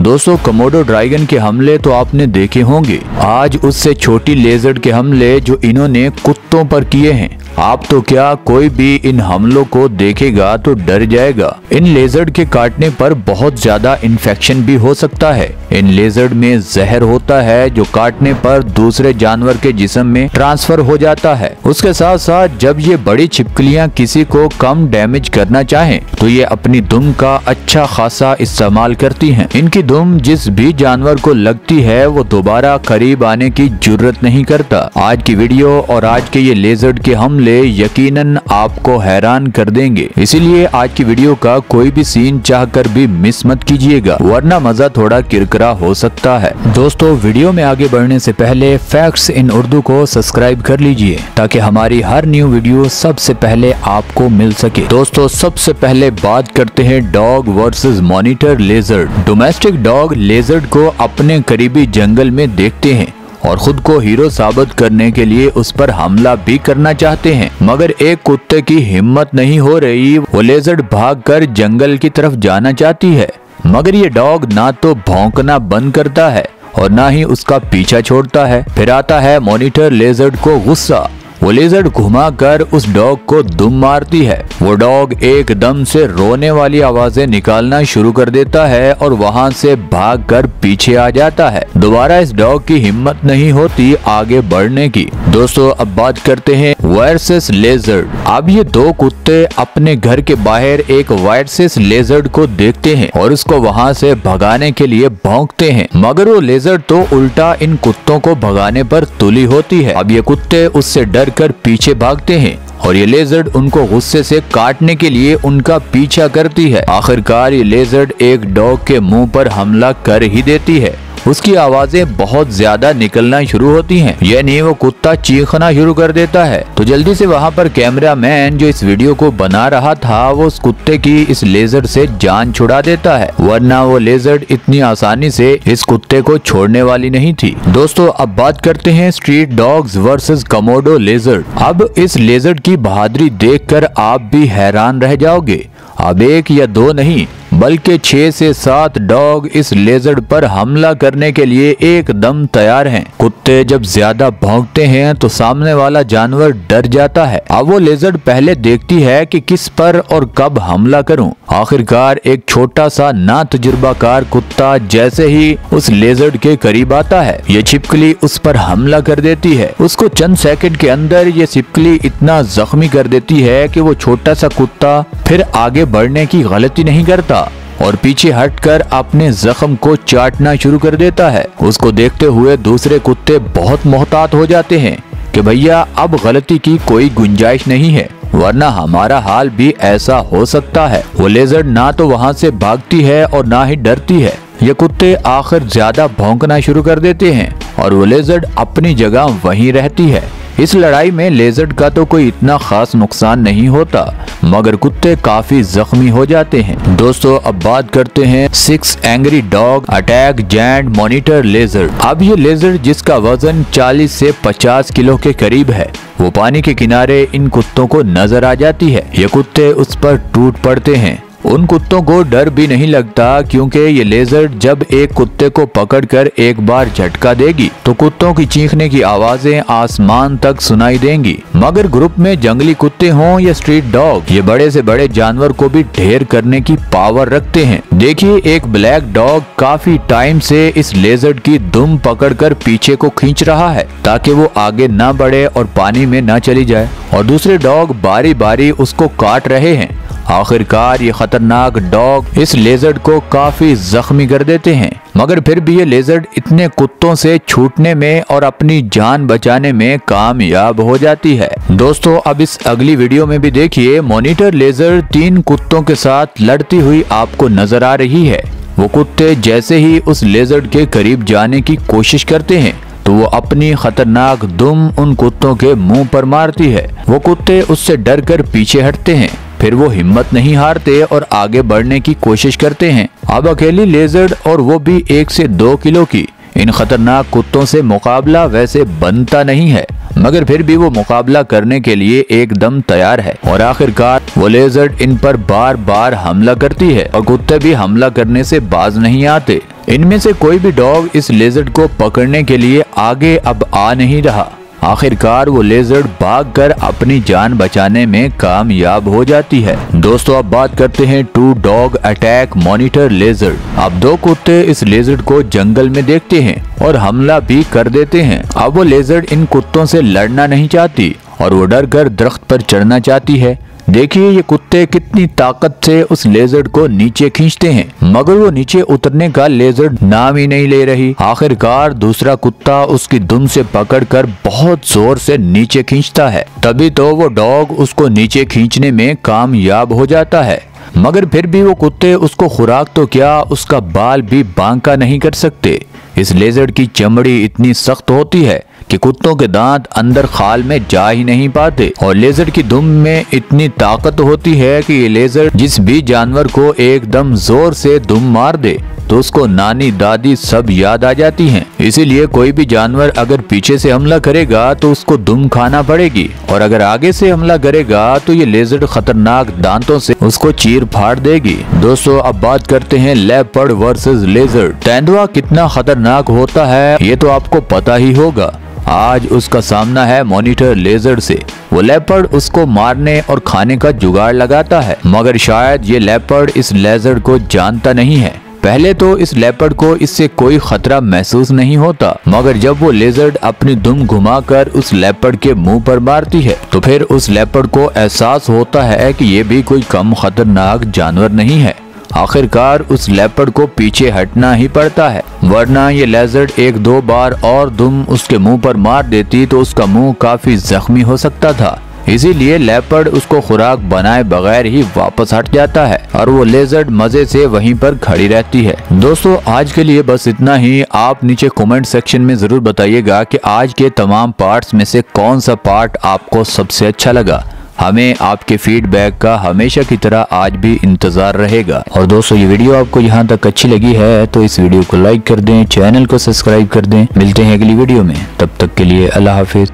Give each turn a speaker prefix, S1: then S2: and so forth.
S1: दोस्तों Komodo dragon के हमले तो आपने देखे होंगे, आज उससे छोटी लेजर्ड के हमले जो इन्होंने कुत्तों पर किए हैं। आप तो क्या कोई भी इन हमलों को देखेगा तो डर जाएगा। इन लेजर्ड के काटने पर बहुत ज्यादा इन्फेक्शन भी हो सकता है। इन लेजर्ड में जहर होता है जो काटने पर दूसरे जानवर के जिस्म में ट्रांसफर हो जाता है। उसके साथ साथ जब ये बड़ी छिपकलियां किसी को कम डैमेज करना चाहें तो ये अपनी दुम का अच्छा खासा इस्तेमाल करती हैं। इनकी दुम जिस भी जानवर को लगती है वो दोबारा करीब आने की जरूरत नहीं करता। आज की वीडियो और आज के ये लेजर्ड के हमले यकीनन आपको हैरान कर देंगे, इसीलिए आज की वीडियो का कोई भी सीन चाहकर भी मिस मत कीजिएगा, वरना मजा थोड़ा किरकिरा हो सकता है। दोस्तों वीडियो में आगे बढ़ने से पहले फैक्ट्स इन उर्दू को सब्सक्राइब कर लीजिए ताकि हमारी हर न्यू वीडियो सबसे पहले आपको मिल सके। दोस्तों सबसे पहले बात करते हैं dog versus monitor लेजर्ड। Domestic dog लेजर्ड को अपने करीबी जंगल में देखते हैं और खुद को हीरो साबित करने के लिए उस पर हमला भी करना चाहते हैं, मगर एक कुत्ते की हिम्मत नहीं हो रही। वो लेजर्ड भागकर जंगल की तरफ जाना चाहती है, मगर ये डॉग ना तो भौंकना बंद करता है और ना ही उसका पीछा छोड़ता है। फिर आता है मॉनिटर लेजर्ड को गुस्सा। वो लेजर्ड घुमाकर उस डॉग को दुम मारती है। वो डॉग एकदम से रोने वाली आवाजें निकालना शुरू कर देता है और वहां से भागकर पीछे आ जाता है। दोबारा इस डॉग की हिम्मत नहीं होती आगे बढ़ने की। दोस्तों अब बात करते हैं वर्सेस लेजर्ड। अब ये दो कुत्ते अपने घर के बाहर एक वर्सेस लेजर्ड को देखते हैं और उसको वहां से भगाने के लिए भौंकते हैं, मगर वो लेजर्ड तो उल्टा इन कुत्तों को भगाने पर तुली होती है। अब ये कुत्ते उससे डर कर पीछे भागते हैं और ये लेजर्ड उनको गुस्से से काटने के लिए उनका पीछा करती है। आखिरकार ये लेजर्ड एक डॉग के मुंह पर हमला कर ही देती है। उसकी आवाजें बहुत ज्यादा निकलना शुरू होती हैं, यानी वो कुत्ता चीखना शुरू कर देता है। तो जल्दी से वहाँ पर कैमरामैन जो इस वीडियो को बना रहा था वो उस कुत्ते की इस लेजर्ड से जान छुड़ा देता है, वरना वो लेजर्ड इतनी आसानी से इस कुत्ते को छोड़ने वाली नहीं थी। दोस्तों अब बात करते हैं स्ट्रीट डॉग्स वर्सेस कोमोडो लेजर्ड। अब इस लेजर्ड की बहादुरी देखकर आप भी हैरान रह जाओगे। अब एक या दो नहीं बल्कि 6 से 7 डॉग इस लेजर्ड पर हमला करने के लिए एकदम तैयार हैं। कुत्ते जब ज्यादा भौंकते हैं तो सामने वाला जानवर डर जाता है। अब वो लेजर्ड पहले देखती है कि किस पर और कब हमला करूं। आखिरकार एक छोटा सा ना तजुर्बाकार कुत्ता जैसे ही उस लेजर्ड के करीब आता है, ये छिपकली उस पर हमला कर देती है। उसको चंद सेकंड के अंदर ये छिपकली इतना जख्मी कर देती है कि वो छोटा सा कुत्ता फिर आगे बढ़ने की गलती नहीं करता और पीछे हटकर अपने जख्म को चाटना शुरू कर देता है। उसको देखते हुए दूसरे कुत्ते बहुत मोहतात हो जाते हैं कि भैया अब गलती की कोई गुंजाइश नहीं है, वरना हमारा हाल भी ऐसा हो सकता है। वो लेजर्ड ना तो वहाँ से भागती है और ना ही डरती है। ये कुत्ते आखिर ज्यादा भौंकना शुरू कर देते हैं और वो लेजर्ड अपनी जगह वहीं रहती है। इस लड़ाई में लेजर्ड का तो कोई इतना खास नुकसान नहीं होता, मगर कुत्ते काफी जख्मी हो जाते हैं। दोस्तों अब बात करते हैं 6 angry dog attack giant monitor lizard. अब ये लेजर्ड जिसका वजन 40 से 50 किलो के करीब है, वो पानी के किनारे इन कुत्तों को नजर आ जाती है। ये कुत्ते उस पर टूट पड़ते हैं। उन कुत्तों को डर भी नहीं लगता क्योंकि ये लेजर्ड जब एक कुत्ते को पकड़कर एक बार झटका देगी तो कुत्तों की चीखने की आवाजें आसमान तक सुनाई देंगी। मगर ग्रुप में जंगली कुत्ते हों या स्ट्रीट डॉग, ये बड़े से बड़े जानवर को भी ढेर करने की पावर रखते हैं। देखिए एक ब्लैक डॉग काफी टाइम से इस लेजर्ड की दुम पकड़कर पीछे को खींच रहा है ताकि वो आगे न बढ़े और पानी में न चली जाए, और दूसरे डॉग बारी बारी उसको काट रहे हैं। आखिरकार ये खतरनाक डॉग इस लेजर्ड को काफी जख्मी कर देते हैं, मगर फिर भी ये लेजर्ड इतने कुत्तों से छूटने में और अपनी जान बचाने में कामयाब हो जाती है। दोस्तों अब इस अगली वीडियो में भी देखिए मॉनिटर लेजर्ड 3 कुत्तों के साथ लड़ती हुई आपको नजर आ रही है। वो कुत्ते जैसे ही उस लेजर्ड के करीब जाने की कोशिश करते हैं तो वो अपनी खतरनाक दुम उन कुत्तों के मुंह पर मारती है। वो कुत्ते उससे डरकर पीछे हटते हैं, फिर वो हिम्मत नहीं हारते और आगे बढ़ने की कोशिश करते हैं। अब अकेली लेजर्ड और वो भी 1 से 2 किलो की इन खतरनाक कुत्तों से मुकाबला वैसे बनता नहीं है, मगर फिर भी वो मुकाबला करने के लिए एकदम तैयार है। और आखिरकार वो लेजर्ड इन पर बार बार हमला करती है और कुत्ते भी हमला करने से बाज नहीं आते। इनमें से कोई भी डॉग इस लेजर्ड को पकड़ने के लिए आगे अब आ नहीं रहा। आखिरकार वो लेजर्ड भागकर अपनी जान बचाने में कामयाब हो जाती है। दोस्तों अब बात करते हैं two dog attack monitor lizard. अब दो कुत्ते इस लेजर्ड को जंगल में देखते हैं और हमला भी कर देते हैं। अब वो लेजर्ड इन कुत्तों से लड़ना नहीं चाहती और वो डर कर दरख्त पर चढ़ना चाहती है। देखिए ये कुत्ते कितनी ताकत से उस लेजर्ड को नीचे खींचते हैं, मगर वो नीचे उतरने का लेजर्ड नाम ही नहीं ले रही। आखिरकार दूसरा कुत्ता उसकी दुम से पकड़कर बहुत जोर से नीचे खींचता है। तभी तो वो डॉग उसको नीचे खींचने में कामयाब हो जाता है, मगर फिर भी वो कुत्ते उसको खुराक तो क्या उसका बाल भी बांका नहीं कर सकते। इस लेजर्ड की चमड़ी इतनी सख्त होती है कि कुत्तों के दांत अंदर खाल में जा ही नहीं पाते और लेजर्ड की दुम में इतनी ताकत होती है कि ये लेजर्ड जिस भी जानवर को एकदम जोर से दुम मार दे तो उसको नानी दादी सब याद आ जाती हैं। इसीलिए कोई भी जानवर अगर पीछे से हमला करेगा तो उसको दुम खाना पड़ेगी और अगर आगे से हमला करेगा तो ये लेजर्ड खतरनाक दांतों से उसको चीर फाड़ देगी। दोस्तों अब बात करते हैं लेपर्ड वर्सेस लेजर्ड। तेंदुआ कितना खतरनाक होता है ये तो आपको पता ही होगा। आज उसका सामना है मॉनिटर लेजर्ड से। वो लेपर्ड उसको मारने और खाने का जुगाड़ लगाता है, मगर शायद ये लेपर्ड इस लेजर्ड को जानता नहीं है। पहले तो इस लेपर्ड को इससे कोई खतरा महसूस नहीं होता, मगर जब वो लेजर्ड अपनी दुम घुमाकर उस लेपर्ड के मुंह पर मारती है तो फिर उस लेपर्ड को एहसास होता है कि ये भी कोई कम खतरनाक जानवर नहीं है। आखिरकार उस लेपर्ड को पीछे हटना ही पड़ता है, वरना ये लेजर्ड एक दो बार और दुम उसके मुंह पर मार देती तो उसका मुंह काफी जख्मी हो सकता था। इसीलिए लेपर्ड उसको खुराक बनाए बगैर ही वापस हट जाता है और वो लेजर्ड मजे से वहीं पर खड़ी रहती है। दोस्तों आज के लिए बस इतना ही। आप नीचे कमेंट सेक्शन में जरूर बताइएगा कि आज के तमाम पार्ट्स में से कौन सा पार्ट आपको सबसे अच्छा लगा। हमें आपके फीडबैक का हमेशा की तरह आज भी इंतजार रहेगा। और दोस्तों ये वीडियो आपको यहाँ तक अच्छी लगी है तो इस वीडियो को लाइक कर दें, चैनल को सब्सक्राइब कर दें। मिलते हैं अगली वीडियो में, तब तक के लिए अल्लाह हाफिज।